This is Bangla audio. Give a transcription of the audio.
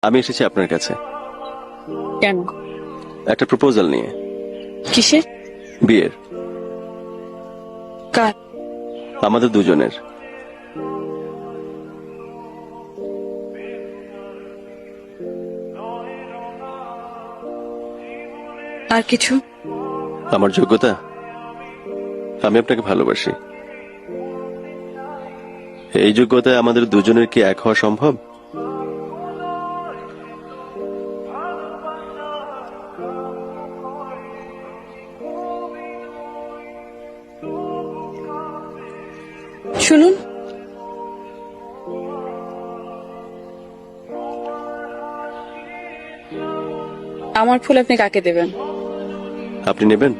আমি এসেছি আপনার কাছে কেন? একটা প্রপোজাল নিয়ে। কিসের? বিয়ের। কার? আমাদের দুজনের। আর কিছু? আমার যোগ্যতা, আমি আপনাকে ভালোবাসি। এই যোগ্যতায় আমাদের দুজনের কি এক হওয়া সম্ভব? শুনুন, আমার ফুল আপনি কাকে দেবেন? আপনি নেবেন?